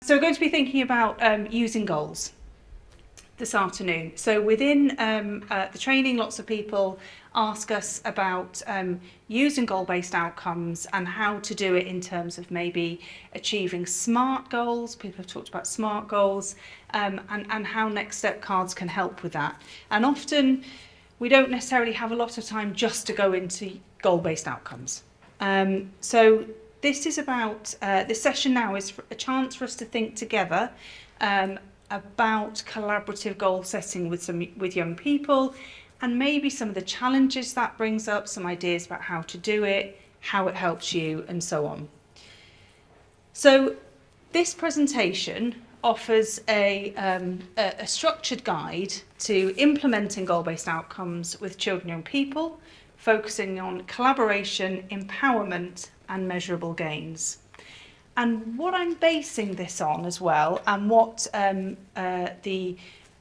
So we're going to be thinking about using goals this afternoon. So within the training, lots of people ask us about using goal-based outcomes and how to do it in terms of maybe achieving SMART goals. People have talked about SMART goals and how Next Step cards can help with that. And often we don't necessarily have a lot of time just to go into goal-based outcomes. So this is about, this session now is a chance for us to think together about collaborative goal setting with young people, and maybe some of the challenges that brings up, some ideas about how to do it, how it helps you, and so on. So this presentation offers a structured guide to implementing goal-based outcomes with children and young people, focusing on collaboration, empowerment, and measurable gains. And what I'm basing this on as well, and what the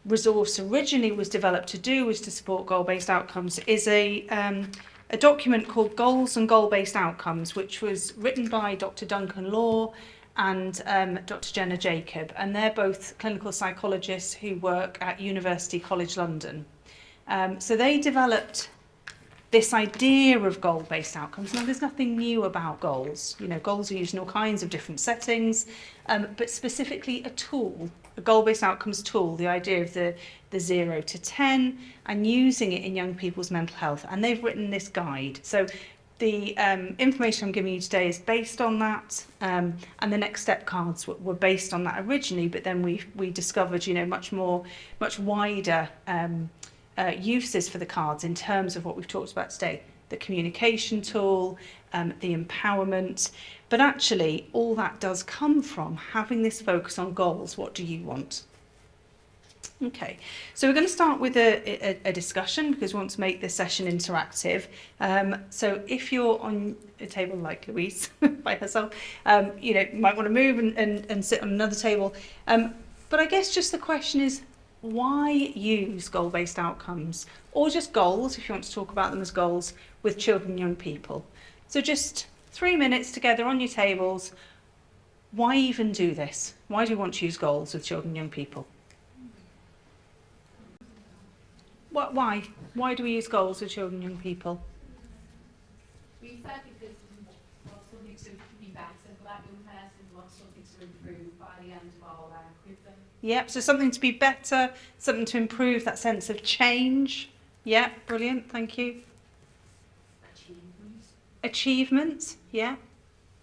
resource originally was developed to do, was to support goal-based outcomes, is a document called Goals and Goal-Based Outcomes, which was written by Dr. Duncan Law and Dr. Jenna Jacob, and they're both clinical psychologists who work at University College London. So they developed this idea of goal-based outcomes. Now, there's nothing new about goals. You know, goals are used in all kinds of different settings, but specifically a tool, a goal-based outcomes tool, the idea of the 0 to 10, and using it in young people's mental health. And they've written this guide. So the information I'm giving you today is based on that, and the Next Step cards were based on that originally, but then we discovered, you know, much wider uses for the cards in terms of what we've talked about today, the communication tool, the empowerment, but actually all that does come from having this focus on goals. What do you want? Okay, so we're going to start with a discussion because we want to make this session interactive. So if you're on a table like Louise by herself, you know, you might want to move and sit on another table. But I guess just the question is, why use goal-based outcomes, or just goals, if you want to talk about them as goals, with children and young people? So just 3 minutes together on your tables. Why even do this? Why do you want to use goals with children and young people? Why? Why do we use goals with children and young people? We said because we want something to be better for that young person, we want something to improve by the end of our work with them. Yep, so something to be better, something to improve, that sense of change. Yeah, brilliant, thank you. Achievement, yeah.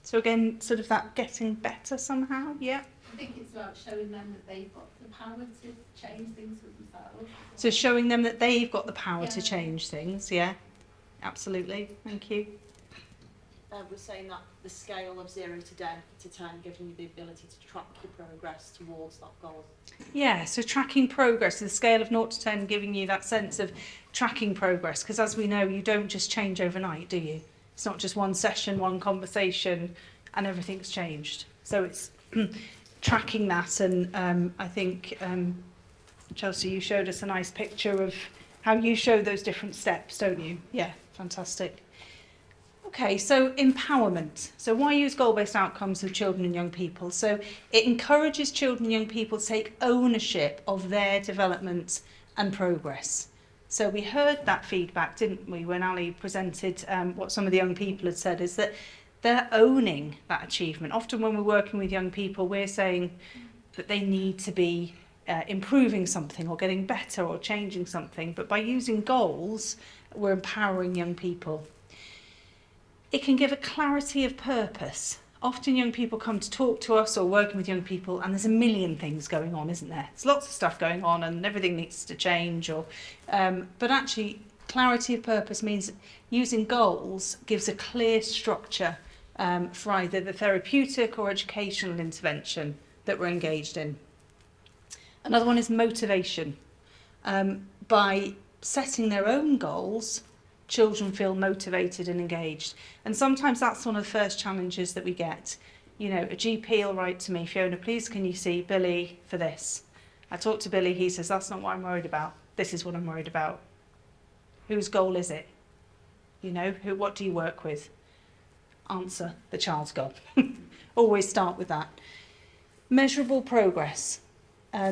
So again, sort of that getting better somehow, yeah. I think it's about showing them that they've got the power to change things for themselves. So showing them that they've got the power to Yeah. change things, yeah. Absolutely, thank you. We're saying that the scale of 0 to 10 giving you the ability to track your progress towards that goal. Yeah, so tracking progress, the scale of 0 to 10 giving you that sense of tracking progress, because as we know, you don't just change overnight, do you? It's not just one session, one conversation, and everything's changed. So it's tracking that, and I think, Chelsea, you showed us a nice picture of how you show those different steps, don't you? Yeah, fantastic. Okay, so empowerment. So why use goal-based outcomes with children and young people? So it encourages children and young people to take ownership of their development and progress. So we heard that feedback, didn't we, when Ali presented what some of the young people had said, is that they're owning that achievement. Often when we're working with young people, we're saying that they need to be improving something or getting better or changing something. But by using goals, we're empowering young people. It can give a clarity of purpose. Often young people come to talk to us or working with young people, and there's a million things going on, isn't there? There's lots of stuff going on and everything needs to change. But actually, clarity of purpose means using goals gives a clear structure for either the therapeutic or educational intervention that we're engaged in. Another one is motivation. By setting their own goals, children feel motivated and engaged. And sometimes that's one of the first challenges that we get. You know, a GP will write to me, Fiona, please can you see Billy for this? I talk to Billy, he says, that's not what I'm worried about. This is what I'm worried about. Whose goal is it? You know, what do you work with? Answer, the child's goal. Always start with that. Measurable progress.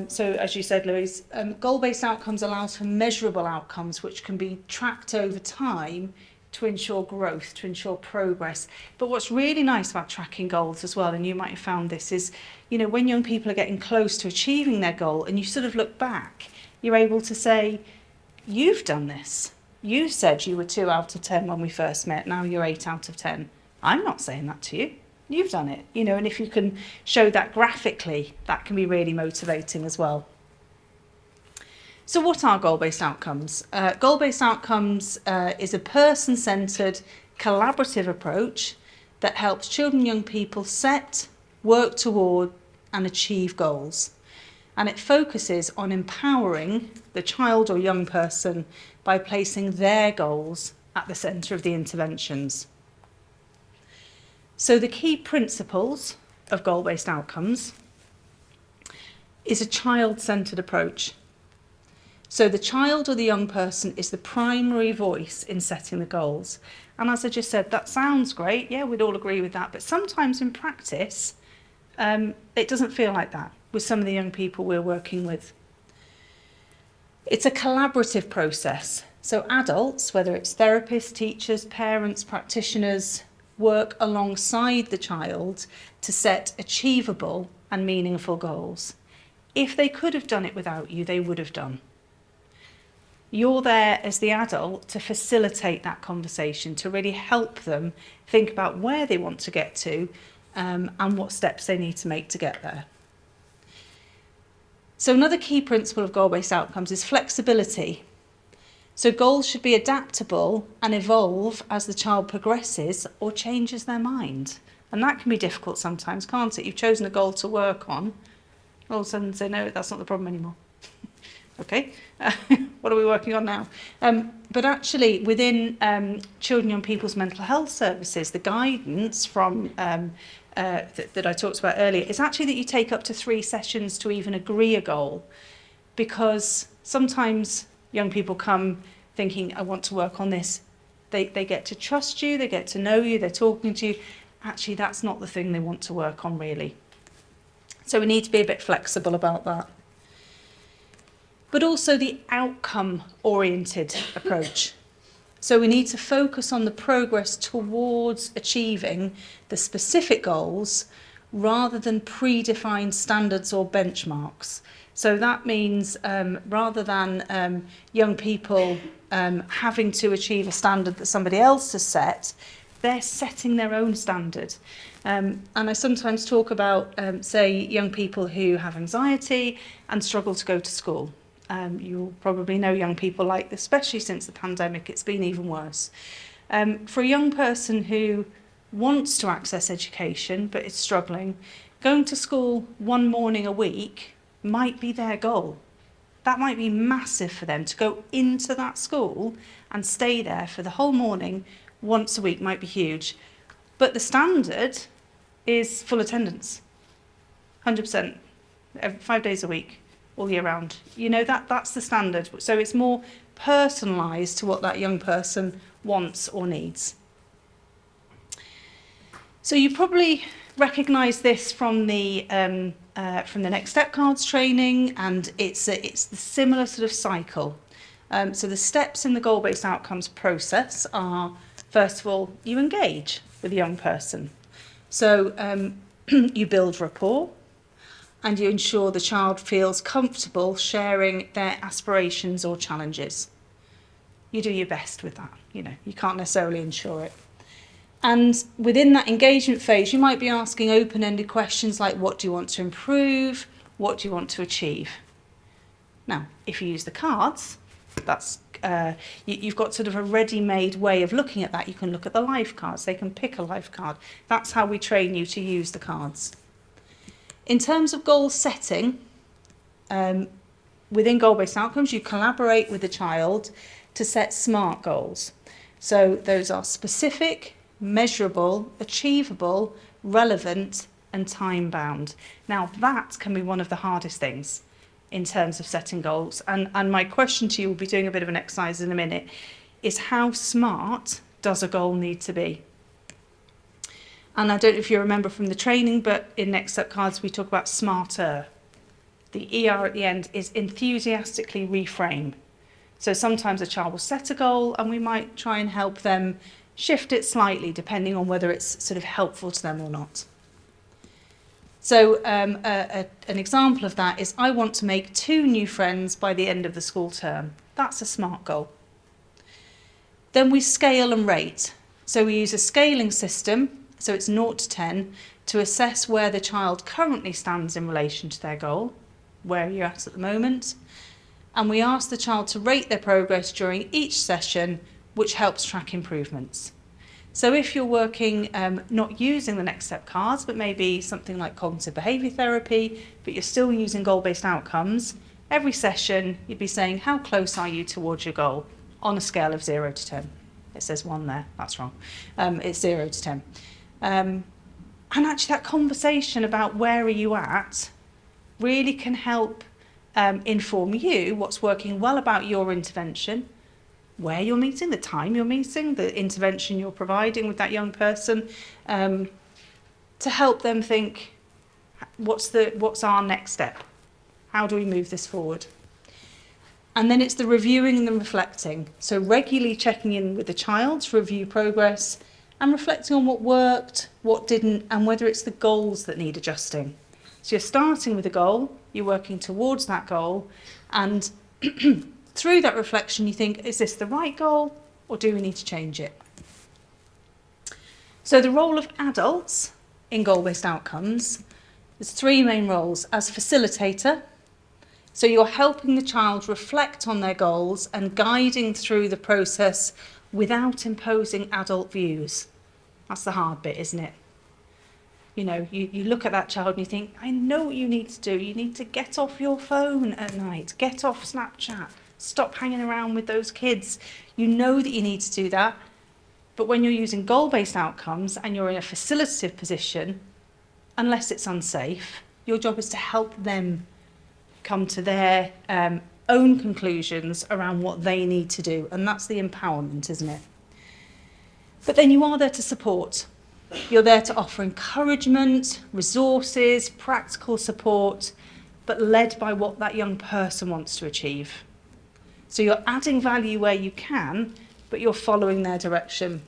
So as you said, Louise, goal-based outcomes allows for measurable outcomes which can be tracked over time to ensure growth, to ensure progress. But what's really nice about tracking goals as well, and you might have found this, is, you know, when young people are getting close to achieving their goal and you sort of look back, you're able to say, you've done this. You said you were 2 out of 10 when we first met, now you're 8 out of 10. I'm not saying that to you. You've done it, you know, and if you can show that graphically, that can be really motivating as well. So what are goal-based outcomes? Goal-based outcomes is a person-centred, collaborative approach that helps children and young people set, work toward and achieve goals. And it focuses on empowering the child or young person by placing their goals at the centre of the interventions. So the key principles of goal-based outcomes is a child-centred approach. So the child or the young person is the primary voice in setting the goals. And as I just said, that sounds great. Yeah, we'd all agree with that. But sometimes in practice, it doesn't feel like that with some of the young people we're working with. It's a collaborative process. So adults, whether it's therapists, teachers, parents, practitioners, work alongside the child to set achievable and meaningful goals. If they could have done it without you, they would have done. You're there as the adult to facilitate that conversation, to really help them think about where they want to get to and what steps they need to make to get there. So another key principle of goal-based outcomes is flexibility. So goals should be adaptable and evolve as the child progresses or changes their mind. And that can be difficult sometimes, can't it? You've chosen a goal to work on, all of a sudden say, no, that's not the problem anymore. Okay, what are we working on now? But actually, within children and young people's mental health services, the guidance from that I talked about earlier is actually that you take up to 3 sessions to even agree a goal, because sometimes young people come thinking, I want to work on this. They get to trust you, they get to know you, they're talking to you. Actually, that's not the thing they want to work on, really. So we need to be a bit flexible about that. But also the outcome-oriented approach. So we need to focus on the progress towards achieving the specific goals rather than predefined standards or benchmarks. So that means rather than young people having to achieve a standard that somebody else has set, they're setting their own standard. And I sometimes talk about, say, young people who have anxiety and struggle to go to school. You'll probably know young people like this, especially since the pandemic, it's been even worse. For a young person who wants to access education but is struggling, going to school 1 morning a week might be their goal. That might be massive for them to go into that school and stay there for the whole morning once a week might be huge. But the standard is full attendance, 100%, 5 days a week, all year round. You know, that's the standard. So it's more personalised to what that young person wants or needs. So you probably recognise this from the Next Step Cards training, and it's the similar sort of cycle. So the steps in the goal-based outcomes process are, first of all, you engage with a young person. So you build rapport, and you ensure the child feels comfortable sharing their aspirations or challenges. You do your best with that, you know, you can't necessarily ensure it. And within that engagement phase, you might be asking open-ended questions like, what do you want to improve? What do you want to achieve? Now, if you use the cards, that's you've got sort of a ready-made way of looking at that. You can look at the life cards, they can pick a life card. That's how we train you to use the cards. In terms of goal setting, within goal-based outcomes, you collaborate with the child to set SMART goals. So those are specific, measurable, achievable, relevant, and time-bound. Now, that can be one of the hardest things in terms of setting goals. And my question to you, we'll be doing a bit of an exercise in a minute, is how smart does a goal need to be? And I don't know if you remember from the training, but in Next Step cards we talk about smarter. The ER at the end is enthusiastically reframe. So sometimes a child will set a goal and we might try and help them shift it slightly depending on whether it's sort of helpful to them or not. So an example of that is I want to make 2 new friends by the end of the school term. That's a SMART goal. Then we scale and rate. So we use a scaling system, so it's 0 to 10, to assess where the child currently stands in relation to their goal, where you're at the moment. And we ask the child to rate their progress during each session, which helps track improvements. So if you're working not using the Next Step cards, but maybe something like cognitive behaviour therapy, but you're still using goal-based outcomes, every session you'd be saying, how close are you towards your goal on a scale of 0 to 10? It says 1 there, that's wrong. It's 0 to 10. And actually that conversation about where are you at really can help inform you what's working well about your intervention, where you're meeting, the time you're meeting, the intervention you're providing with that young person, to help them think, what's our next step? How do we move this forward? And then it's the reviewing and the reflecting. So regularly checking in with the child to review progress and reflecting on what worked, what didn't, and whether it's the goals that need adjusting. So you're starting with a goal, you're working towards that goal, and through that reflection you think, is this the right goal or do we need to change it? So the role of adults in goal-based outcomes, there's 3 main roles. As facilitator, so you're helping the child reflect on their goals and guiding through the process without imposing adult views. That's the hard bit, isn't it? You know, you look at that child and you think, I know what you need to do. You need to get off your phone at night, get off Snapchat, stop hanging around with those kids. You know that you need to do that. But when you're using goal-based outcomes and you're in a facilitative position, unless it's unsafe, your job is to help them come to their own conclusions around what they need to do. And that's the empowerment, isn't it? But then you are there to support. You're there to offer encouragement, resources, practical support, but led by what that young person wants to achieve. So you're adding value where you can, but you're following their direction.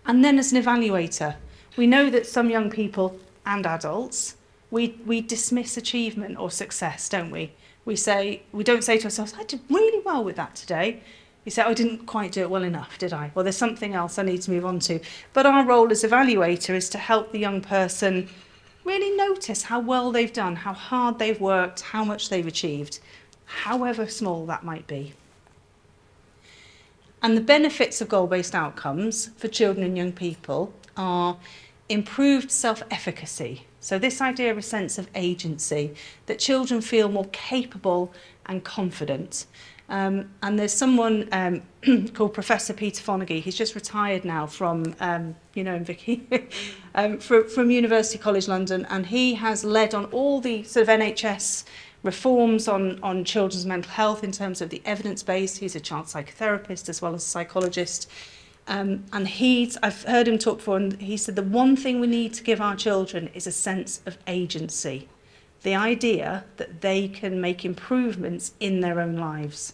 And then as an evaluator, we know that some young people and adults, we dismiss achievement or success, don't we? We don't say to ourselves, I did really well with that today. We say, I didn't quite do it well enough, did I? Well, there's something else I need to move on to. But our role as evaluator is to help the young person really notice how well they've done, how hard they've worked, how much they've achieved, however small that might be. And the benefits of goal-based outcomes for children and young people are improved self-efficacy. So this idea of a sense of agency, that children feel more capable and confident. And there's someone called Professor Peter Fonagy. He's just retired now from, you know him, Vicky, from University College London, and he has led on all the sort of NHS reforms on children's mental health in terms of the evidence base. He's a child psychotherapist as well as a psychologist. And I've heard him talk before, and he said the one thing we need to give our children is a sense of agency. The idea that they can make improvements in their own lives.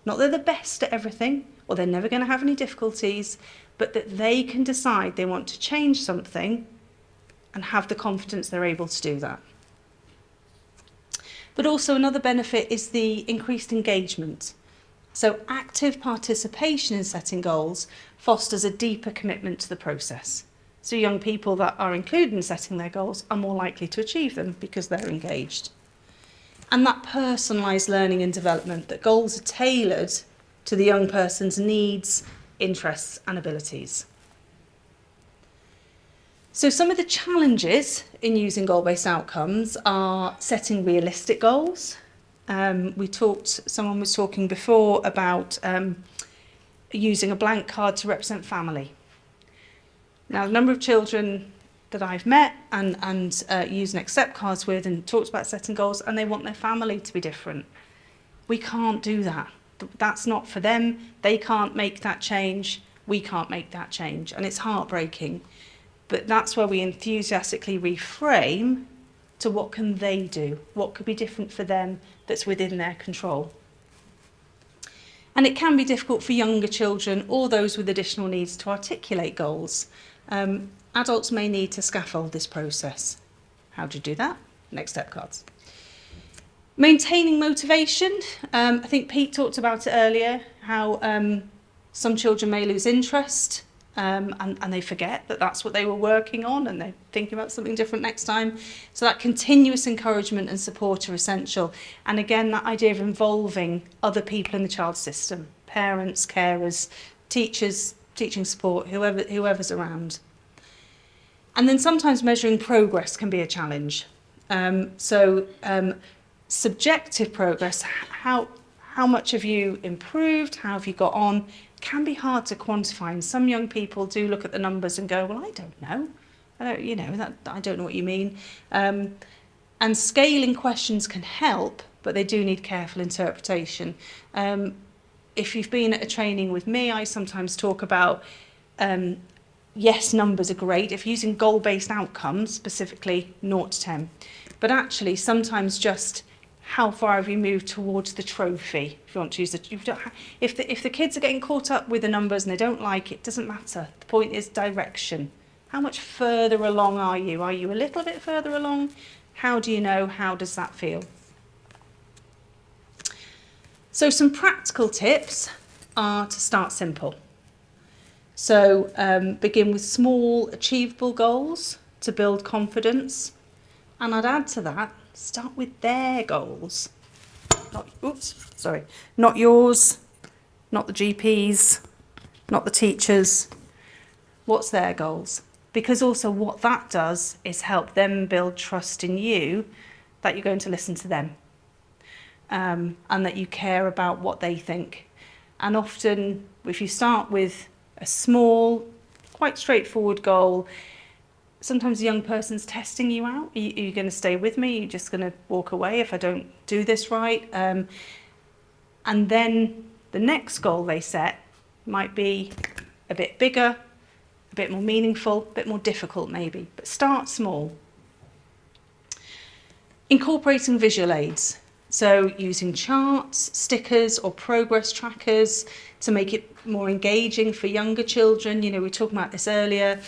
Not that they're the best at everything, or they're never going to have any difficulties, but that they can decide they want to change something and have the confidence they're able to do that. But also another benefit is the increased engagement. So active participation in setting goals fosters a deeper commitment to the process. So young people that are included in setting their goals are more likely to achieve them because they're engaged. And that personalised learning and development, that goals are tailored to the young person's needs, interests and abilities. So some of the challenges in using goal-based outcomes are setting realistic goals. Someone was talking before about using a blank card to represent family. Now, a number of children that I've met and used Next Step cards with and talked about setting goals, and they want their family to be different. We can't do that. That's not for them. They can't make that change. we can't make that change, and it's heartbreaking. But that's where we enthusiastically reframe to what can they do, what could be different for them that's within their control. And it can be difficult for younger children or those with additional needs to articulate goals. Adults may need to scaffold this process. How do you do that? Next step cards. Maintaining motivation. I think Pete talked about it earlier, how some children may lose interest and they forget that that's what they were working on and they're thinking about something different next time. So that continuous encouragement and support are essential. And again, that idea of involving other people in the child's system, parents, carers, teachers, teaching support, whoever's around. And then sometimes measuring progress can be a challenge. Subjective progress, how much have you improved, how have you got on, can be hard to quantify. And some young people do look at the numbers and go, well, I don't know. I don't know what you mean. And scaling questions can help, but they do need careful interpretation. If you've been at a training with me, I sometimes talk about, yes, numbers are great. If you're using goal-based outcomes, specifically 0 to 10, but actually sometimes just how far have you moved towards the trophy? If you want to use if the kids are getting caught up with the numbers and they don't like it, doesn't matter. The point is direction. How much further along are you? Are you a little bit further along? How do you know? How does that feel? So some practical tips are to start simple. So begin with small, achievable goals to build confidence. And I'd add to that, start with their goals. Not yours, not the GP's, not the teacher's. What's their goals? Because also what that does is help them build trust in you that you're going to listen to them and that you care about what they think. And often, if you start with a small, quite straightforward goal, sometimes a young person's testing you out. Are you going to stay with me? Are you just going to walk away if I don't do this right? And then the next goal they set might be a bit bigger, a bit more meaningful, a bit more difficult maybe, but start small. Incorporating visual aids. So using charts, stickers or progress trackers to make it more engaging for younger children. We were talking about this earlier,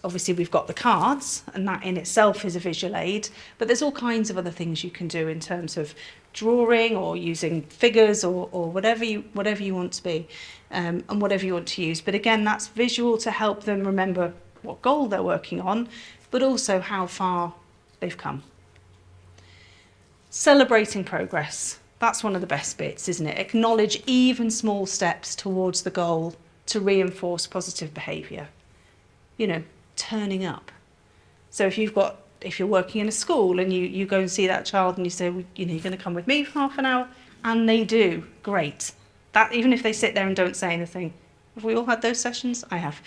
obviously we've got the cards and that in itself is a visual aid, but there's all kinds of other things you can do in terms of drawing or using figures or whatever you want to be and whatever you want to use. But again, that's visual to help them remember what goal they're working on, but also how far they've come. Celebrating progress. That's one of the best bits, isn't it? Acknowledge even small steps towards the goal to reinforce positive behaviour. Turning up. So if you're working in a school and you go and see that child and you say, well, you're going to come with me for half an hour, and they do, great. That even if they sit there and don't say anything. Have we all had those sessions? I have.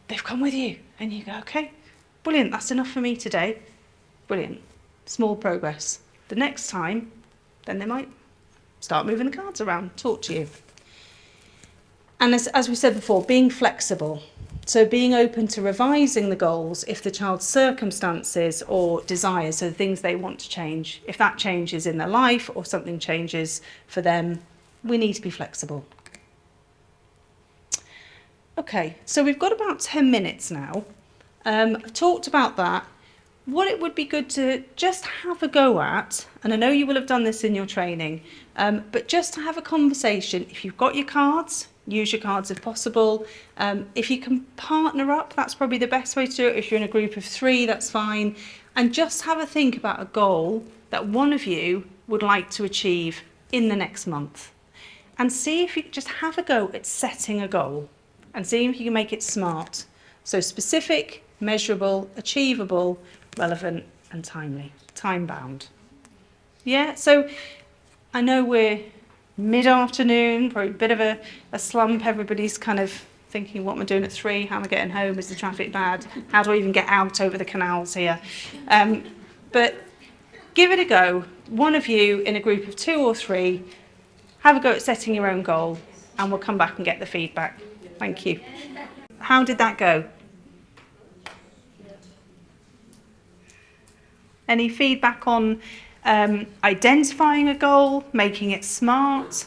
They've come with you and you go, okay, brilliant, that's enough for me today. Brilliant. Small progress. The next time, then they might start moving the cards around, talk to you. And as we said before, being flexible. So being open to revising the goals if the child's circumstances or desires, so things they want to change, if that changes in their life or something changes for them, we need to be flexible. Okay, so we've got about 10 minutes now. I've talked about that. What it would be good to just have a go at, and I know you will have done this in your training, but just to have a conversation. If you've got your cards, use your cards if possible. If you can partner up, that's probably the best way to do it. If you're in a group of 3, that's fine. And just have a think about a goal that one of you would like to achieve in the next month. And see if you just have a go at setting a goal and see if you can make it smart. So specific, measurable, achievable, relevant and timely, time-bound. Yeah, so I know we're mid-afternoon, probably a bit of a slump. Everybody's kind of thinking, what am I doing at 3? How am I getting home? Is the traffic bad? How do I even get out over the canals here? But give it a go. One of you in a group of 2 or 3, have a go at setting your own goal. and we'll come back and get the feedback. Thank you. How did that go? Any feedback on identifying a goal, making it smart?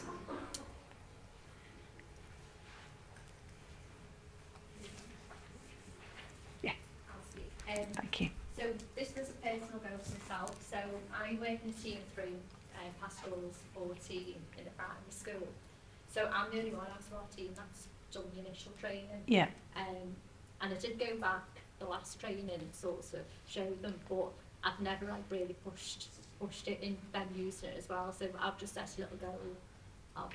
Yeah, thank you. So this was a personal goal to myself. So I work in a team of 3, pastorals, 14 in a primary school. So I'm the only one out of our team that's done the initial training. Yeah. And I did go back the last training, sort of showed them, but I've never like really pushed it in them using it as well. So I've just set a little goal of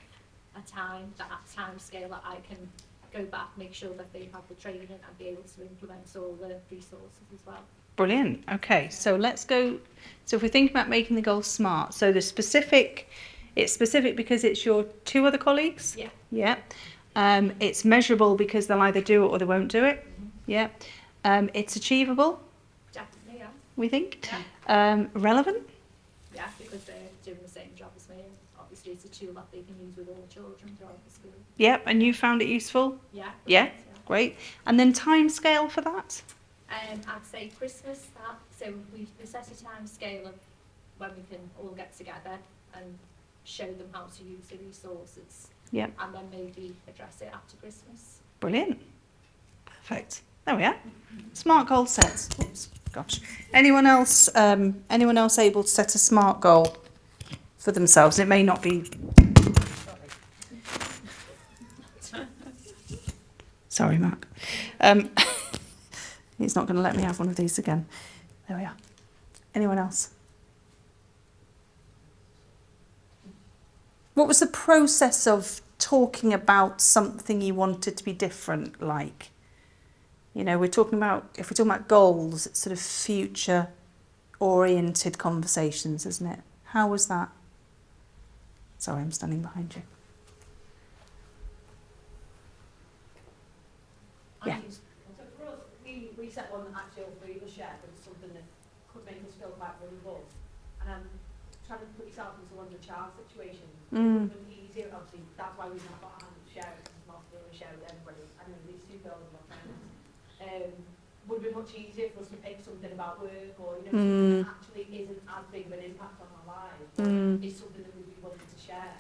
a time scale that I can go back, make sure that they have the training and be able to implement all the resources as well. Brilliant. Okay, so let's go. So if we think about making the goal smart, so it's specific because it's your 2 other colleagues? Yeah. Yeah. It's measurable because they'll either do it or they won't do it. Mm-hmm. Yeah. It's achievable, Definitely, yeah. we think. Yeah. Relevant? Yeah, because they're doing the same job as me. And obviously, it's a tool that they can use with all children throughout the school. Yep, and you found it useful? Yeah. Yeah, great. And then time scale for that? I'd say Christmas. So we set a time scale of when we can all get together and show them how to use the resources. Yep. And then maybe address it after Christmas. Brilliant. Perfect. There we are. Smart goal sets. Oops, gosh. Anyone else able to set a smart goal for themselves? It may not be. Sorry, Mark. He's not going to let me have one of these again. There we are. Anyone else? What was the process of talking about something you wanted to be different like? You know, if we're talking about goals, it's sort of future oriented conversations, isn't it? How was that? Sorry, I'm standing behind you. Yeah. So for us, we set one that actually all 3 of us shared, but it's something that could make us feel quite vulnerable. And trying to put yourself into one of the child situations. It would have been easier, obviously, that's why we've not got a hand to share it, because not to share with everybody. I know these 2 girls are my friends. Would have been much easier for us to pick something about work or, you know, something that actually isn't as big of an impact on our lives, but it's something that we'd be willing to share.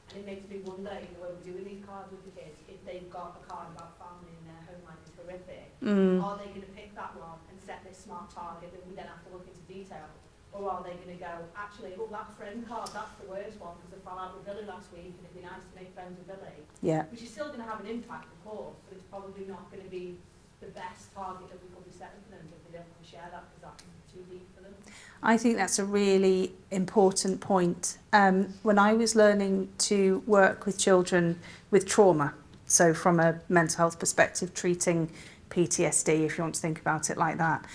And it makes me wonder, you know, when we're doing these cards with the kids, if they've got a card about family and their home life is horrific, are they going to pick that one and set this smart target that we then have to look into detail? Or are they going to go, actually, oh, that friend card, that's the worst one because I fell out with Billy last week and it'd be nice to make friends with Billy. Yeah. Which is still going to have an impact, of course, but it's probably not going to be the best target that we could be setting for them if they don't want to share that because that's too deep for them. I think that's a really important point. When I was learning to work with children with trauma, so from a mental health perspective, treating PTSD, if you want to think about it like that,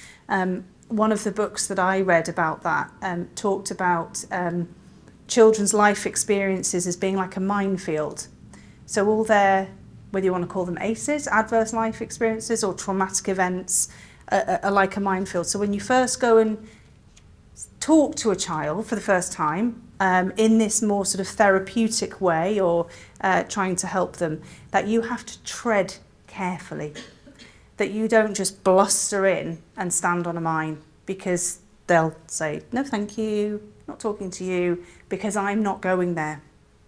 one of the books that I read about that talked about children's life experiences as being like a minefield. So all their, whether you want to call them ACEs, adverse life experiences, or traumatic events, are like a minefield. So when you first go and talk to a child for the first time in this more sort of therapeutic way, or trying to help them, that you have to tread carefully, that you don't just bluster in and stand on a mine, because they'll say, no thank you, not talking to you, because I'm not going there,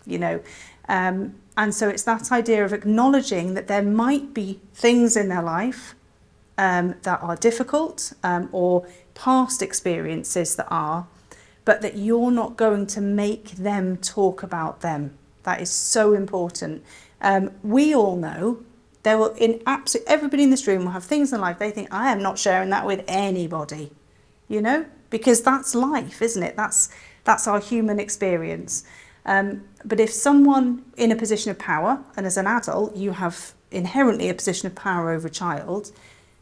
you know. And so it's that idea of acknowledging that there might be things in their life that are difficult, or past experiences that are, but that you're not going to make them talk about them. That is so important. We all know there will, in absolute, everybody in this room will have things in life they think, I am not sharing that with anybody, you know, because that's life, isn't it? That's our human experience. But if someone in a position of power, and as an adult you have inherently a position of power over a child,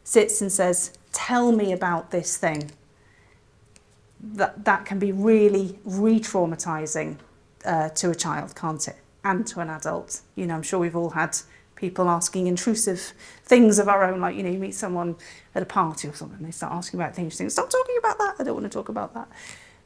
sits and says, tell me about this thing, that can be really re-traumatizing to a child, can't it? And to an adult. You know, I'm sure we've all had people asking intrusive things of our own, like, you know, you meet someone at a party or something, they start asking about things, you think, stop talking about that, I don't want to talk about that.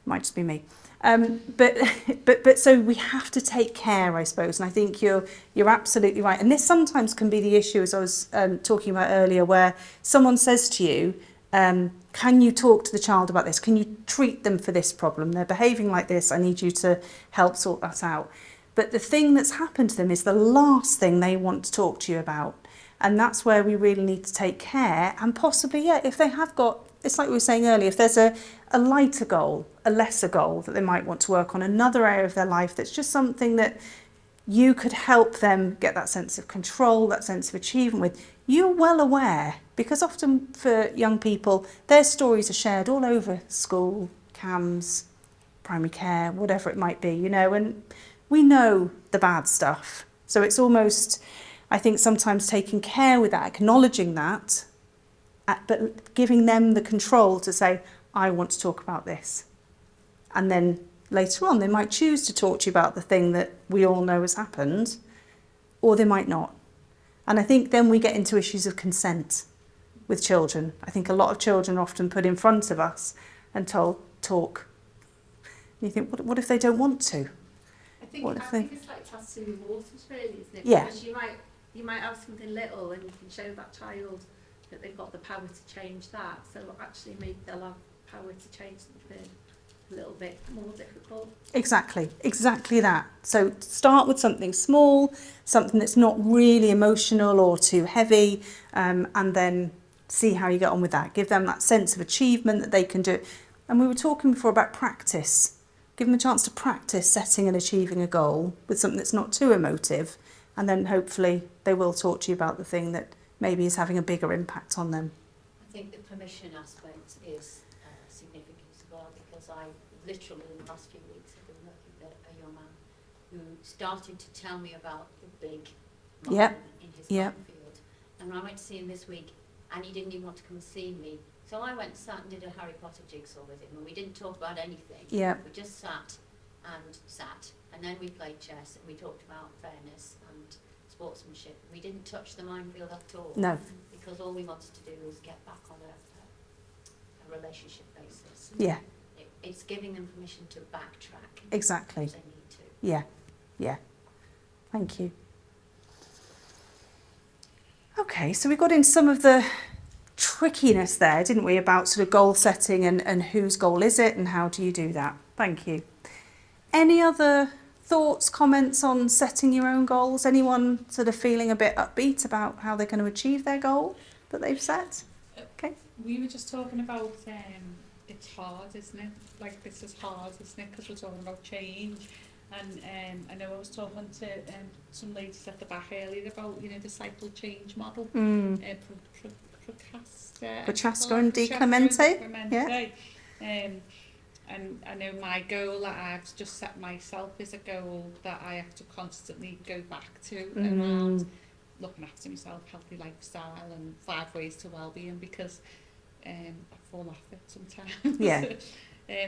Might just be me. But so we have to take care, I suppose, and I think you're absolutely right. And this sometimes can be the issue, as I was talking about earlier, where someone says to you, can you talk to the child about this? Can you treat them for this problem? They're behaving like this. I need you to help sort that out. But the thing that's happened to them is the last thing they want to talk to you about. And that's where we really need to take care. And possibly, yeah, if they have got, it's like we were saying earlier, if there's a lighter goal, a lesser goal that they might want to work on, another area of their life that's just something that you could help them get that sense of control, that sense of achievement with, you're well aware, because often for young people, their stories are shared all over school, CAMS, primary care, whatever it might be, you know, and we know the bad stuff. So it's almost, I think, sometimes taking care with that, acknowledging that, but giving them the control to say, I want to talk about this. And then later on, they might choose to talk to you about the thing that we all know has happened, or they might not. And I think then we get into issues of consent with children. I think a lot of children are often put in front of us and told, talk. And you think, what if they don't want to? I think it's like testing the waters, really, isn't it? Yeah. Because you might have something little and you can show that child that they've got the power to change that. So actually maybe they'll have power to change something a little bit more difficult. Exactly that. So start with something small, something that's not really emotional or too heavy, and then see how you get on with that. Give them that sense of achievement that they can do it. And we were talking before about practice. Give them a chance to practice setting and achieving a goal with something that's not too emotive, and then hopefully they will talk to you about the thing that maybe is having a bigger impact on them. I think the permission aspect is significant as well, because I literally in the last few weeks have been working with a young man who started to tell me about the big moment in his field. And I went to see him this week and he didn't even want to come and see me. So I went and sat and did a Harry Potter jigsaw with him, and we didn't talk about anything. Yeah. We just sat, and then we played chess and we talked about fairness and sportsmanship. We didn't touch the minefield at all. No. Because all we wanted to do was get back on a relationship basis. Yeah, It's giving them permission to backtrack. exactly. If they need to. Yeah. Thank you. Okay, so we got in some of the trickiness there, didn't we, about sort of goal setting and whose goal is it and how do you do that? Thank you. Any other thoughts, comments on setting your own goals? Anyone sort of feeling a bit upbeat about how they're going to achieve their goal that they've set? Okay. We were just talking about it's hard, isn't it? Like, this is hard, isn't it? Because we're talking about change. And I know I was talking to some ladies at the back earlier about, you know, the cycle change model. Prochaska and Di Clemente. Yeah. And I know my goal that I've just set myself is a goal that I have to constantly go back to around looking after myself, healthy lifestyle and 5 ways to well-being, because I fall off it sometimes. Yeah.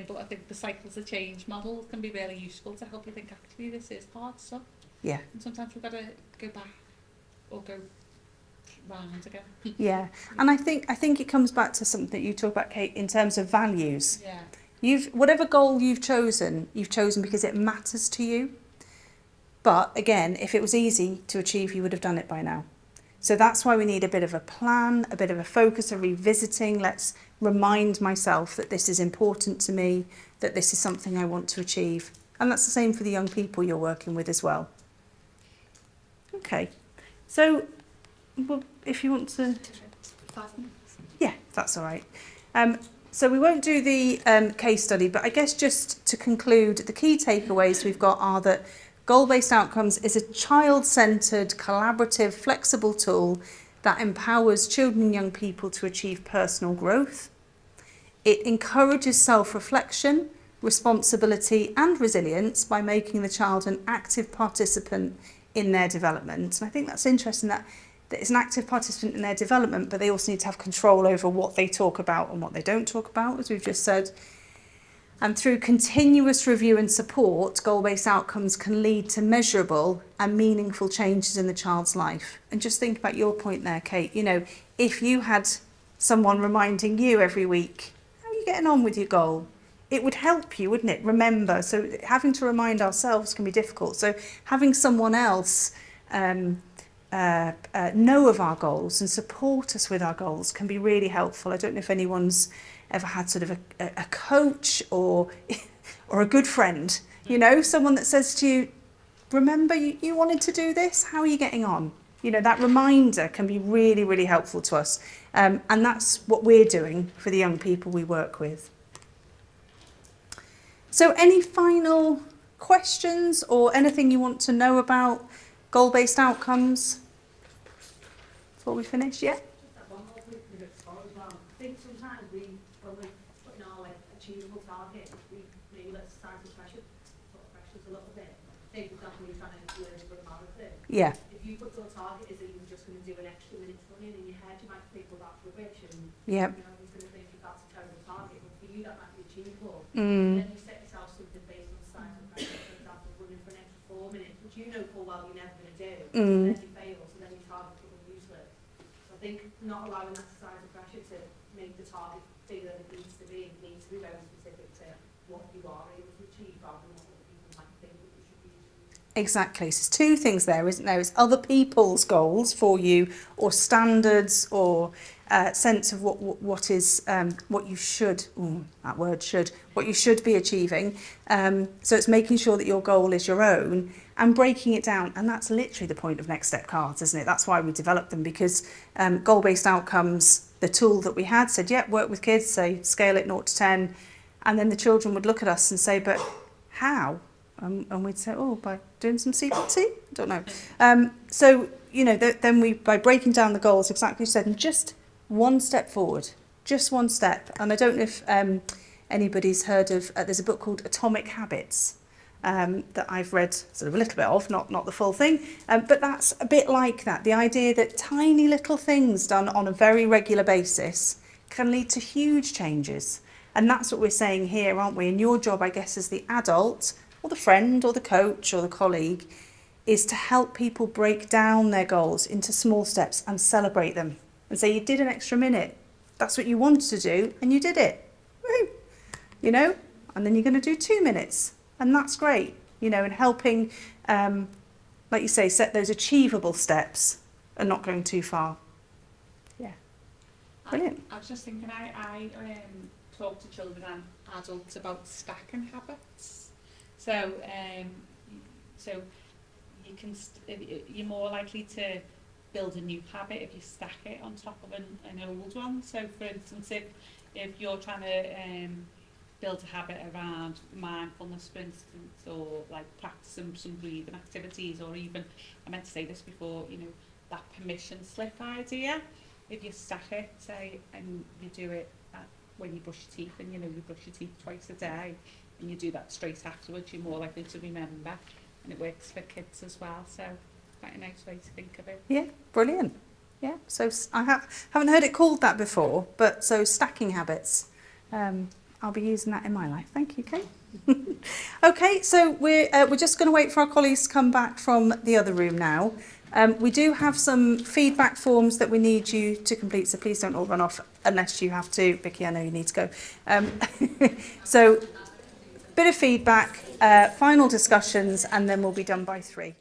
But I think the cycles of change model can be really useful to help you think, actually, this is hard stuff. Yeah. And sometimes we've got to go back or go round again. Yeah. And I think it comes back to something that you talk about, Kate, in terms of values. Yeah. Whatever goal you've chosen because it matters to you. But again, if it was easy to achieve, you would have done it by now. So that's why we need a bit of a plan, a bit of a focus, a revisiting. Let's remind myself that this is important to me, that this is something I want to achieve. And that's the same for the young people you're working with as well. Okay. So, well, if you want to... 5 minutes. Yeah, that's all right. So we won't do the case study, but I guess just to conclude, the key takeaways we've got are that goal-based outcomes is a child-centred, collaborative, flexible tool that empowers children and young people to achieve personal growth. It encourages self-reflection, responsibility and resilience by making the child an active participant in their development. And I think that's interesting that it's an active participant in their development, but they also need to have control over what they talk about and what they don't talk about, as we've just said. And through continuous review and support, goal-based outcomes can lead to measurable and meaningful changes in the child's life. And just think about your point there, Kate. You know, if you had someone reminding you every week, how are you getting on with your goal? it would help you, wouldn't it? Remember, so having to remind ourselves can be difficult. So having someone else know of our goals and support us with our goals can be really helpful. I don't know if anyone's ever had sort of a coach or or a good friend, you know, someone that says to you, remember you wanted to do this, how are you getting on? You know, that reminder can be really, really helpful to us. And that's what we're doing for the young people we work with. So any final questions or anything you want to know about goal-based outcomes before we finish? Yeah? Just that one more quick bit as well. I think sometimes when we're putting our like achievable target, we maybe let society pressure, put the pressures a little bit. Say for example, you're trying to learn to run a marathon. Yeah. If you put your target is that you're just going to do an extra minute running in your head, you might think, well, that's rubbish, and Yeah. you know, he's going to think that that's a terrible target. But for you, that might be achievable. Mm. Then you set yourself something based on science and pressure, for example, running for an extra 4 minutes, which you know full well you're never going to do. Mm. Then you fail, so then your target becomes useless. So I think not allowing that societal pressure to make the target bigger than it needs to be. It needs to be very specific to what you are able to achieve rather than what people might think that you should be achieving. Exactly. So there's two things there, isn't there? It's other people's goals for you, or standards, or sense of what is what you should. That word should. What you should be achieving. So it's making sure that your goal is your own and breaking it down. And that's literally the point of Next Step cards, isn't it? That's why we developed them, because goal-based outcomes, the tool that we had said, yeah, work with kids, say scale it 0 to 10, and then the children would look at us and say, but how? And we'd say, oh, by doing some CBT? I don't know. So, you know, then we, by breaking down the goals, exactly as you said, and just one step forward, just one step. And I don't know if anybody's heard of, there's a book called Atomic Habits that I've read sort of a little bit of, not the full thing, but that's a bit like that. The idea that tiny little things done on a very regular basis can lead to huge changes. And that's what we're saying here, aren't we? And your job, I guess, as the adult, or the friend, or the coach, or the colleague, is to help people break down their goals into small steps and celebrate them. And say, you did an extra minute. That's what you wanted to do, and you did it. Woo! You know? And then you're going to do 2 minutes. And that's great. You know, and helping, like you say, set those achievable steps and not going too far. Yeah. Brilliant. I was just thinking, I talk to children and adults about stacking habits. So, so you can you're more likely to build a new habit if you stack it on top of an old one. So, for instance, if you're trying to build a habit around mindfulness, for instance, or like practicing some breathing activities, or even, I meant to say this before, you know, that permission slip idea. If you stack it, say, and you do it when you brush your teeth, and you know you brush your teeth twice a day, and you do that straight afterwards, you're more likely to remember, and it works for kids as well. So quite a nice way to think of it. Yeah, brilliant. Yeah, so I haven't heard it called that before, but so stacking habits. I'll be using that in my life. Thank you, Kate. Okay, so we're just going to wait for our colleagues to come back from the other room now. We do have some feedback forms that we need you to complete, so please don't all run off unless you have to. Vicky, I know you need to go. So, bit of feedback, final discussions, and then we'll be done by 3.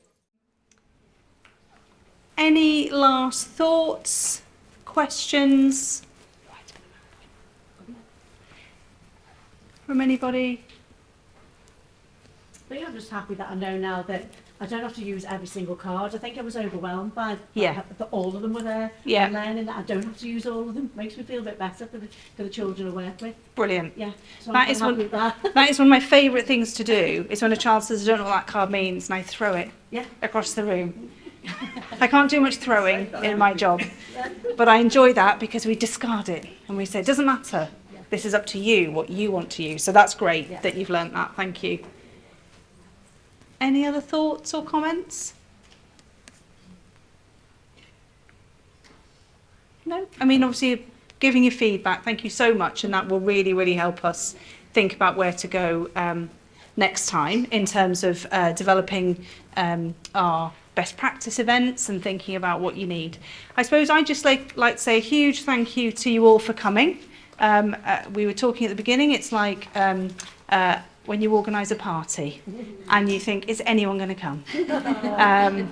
Any last thoughts, questions from anybody? I think I'm just happy that I know now that I don't have to use every single card. I think I was overwhelmed by Yeah. that all of them were there. Yeah. And learning that I don't have to use all of them makes me feel a bit better for the children I work with. Brilliant. Yeah. So That I'm is happy one- with that. That is one of my favourite things to do, is when a child says, I don't know what that card means, and I throw it Yeah. across the room. I can't do much throwing in my job, but I enjoy that because we discard it and we say, it doesn't matter. This is up to you, what you want to use. So that's great Yeah. that you've learnt that. Thank you. Any other thoughts or comments? No? I mean, obviously, giving you feedback, thank you so much, and that will really, really help us think about where to go next time in terms of developing our best practice events and thinking about what you need. I suppose I'd just like to say a huge thank you to you all for coming. We were talking at the beginning, it's like when you organise a party and you think, is anyone going to come?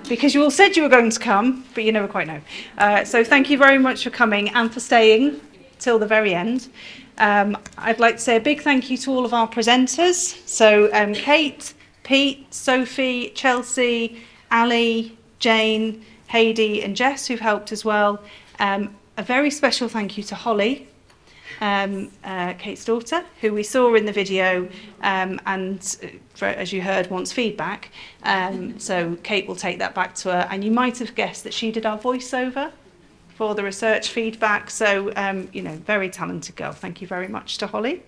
Because you all said you were going to come, but you never quite know. So thank you very much for coming and for staying till the very end. I'd like to say a big thank you to all of our presenters. So Kate, Pete, Sophie, Chelsea, Ali, Jane, Heidi and Jess, who've helped as well. A very special thank you to Holly, Kate's daughter, who we saw in the video and as you heard, wants feedback. So Kate will take that back to her. And you might have guessed that she did our voiceover for the research feedback. So, very talented girl. Thank you very much to Holly.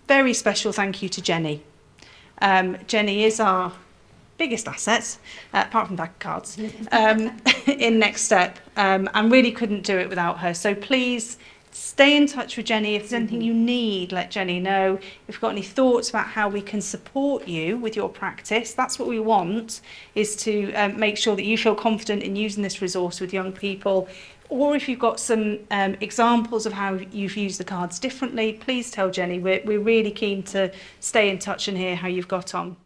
Very special thank you to Jenny. Jenny is our biggest asset, apart from back cards, in Next Step, and really couldn't do it without her. So please stay in touch with Jenny. If there's anything you need, let Jenny know. If you've got any thoughts about how we can support you with your practice, that's what we want, is to make sure that you feel confident in using this resource with young people. Or if you've got some examples of how you've used the cards differently, please tell Jenny. We're really keen to stay in touch and hear how you've got on.